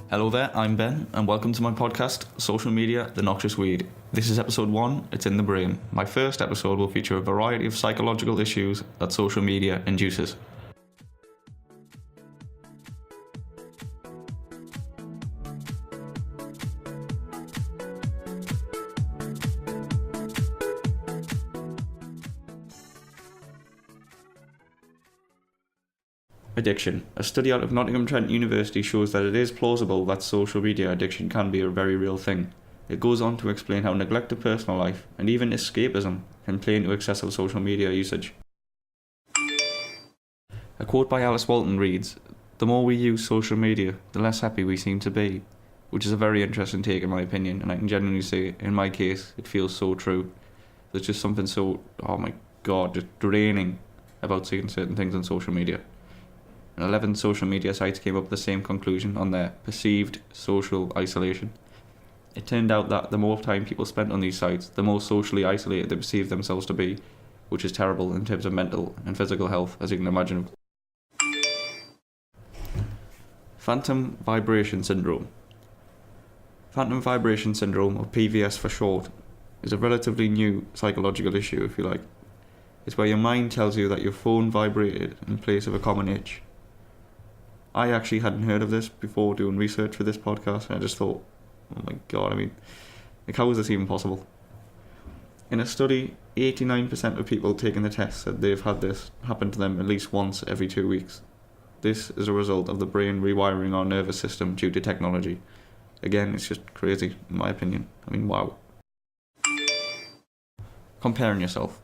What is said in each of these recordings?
Hello there, I'm Ben, and welcome to my podcast, Social Media, the Noxious Weed. This is episode 1, It's in the Brain. My first episode will feature a variety of psychological issues that social media induces. Addiction. A study out of Nottingham Trent University shows that it is plausible that social media addiction can be a very real thing. It goes on to explain how neglect of personal life and even escapism can play into excessive social media usage. A quote by Alice Walton reads, "The more we use social media, the less happy we seem to be," which is a very interesting take in my opinion, and I can genuinely say, in my case, it feels so true. There's just something so, oh my god, just draining about seeing certain things on social media. And 11 social media sites came up with the same conclusion on their perceived social isolation. It turned out that the more time people spent on these sites, the more socially isolated they perceived themselves to be, which is terrible in terms of mental and physical health, as you can imagine. Phantom Vibration Syndrome. Phantom Vibration Syndrome, or PVS for short, is a relatively new psychological issue, if you like. It's where your mind tells you that your phone vibrated in place of a common itch. I actually hadn't heard of this before doing research for this podcast, and I just thought, oh my god, how is this even possible? In a study, 89% of people taking the test said they've had this happen to them at least once every 2 weeks. This is a result of the brain rewiring our nervous system due to technology. Again, it's just crazy, in my opinion. Wow. Comparing yourself.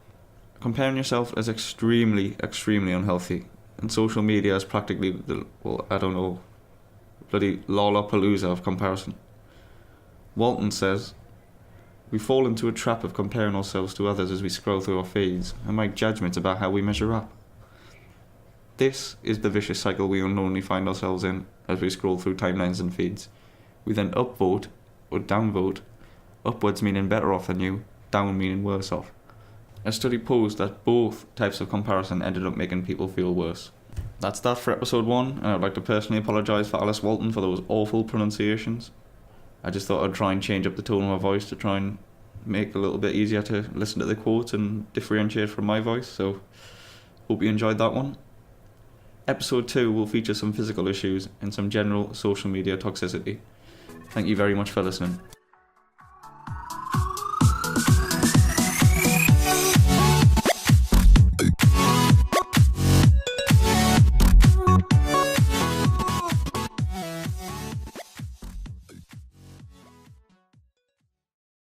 Comparing yourself is extremely, extremely unhealthy. And social media is practically bloody Lollapalooza of comparison. Walton says, "We fall into a trap of comparing ourselves to others as we scroll through our feeds and make judgments about how we measure up. This is the vicious cycle we unknowingly find ourselves in as we scroll through timelines and feeds. We then upvote or downvote, upwards meaning better off than you, down meaning worse off. A study posed that both types of comparison ended up making people feel worse." That's that for episode 1, and I'd like to personally apologise for Alice Walton for those awful pronunciations. I just thought I'd try and change up the tone of my voice to try and make it a little bit easier to listen to the quotes and differentiate from my voice, so hope you enjoyed that one. Episode 2 will feature some physical issues and some general social media toxicity. Thank you very much for listening.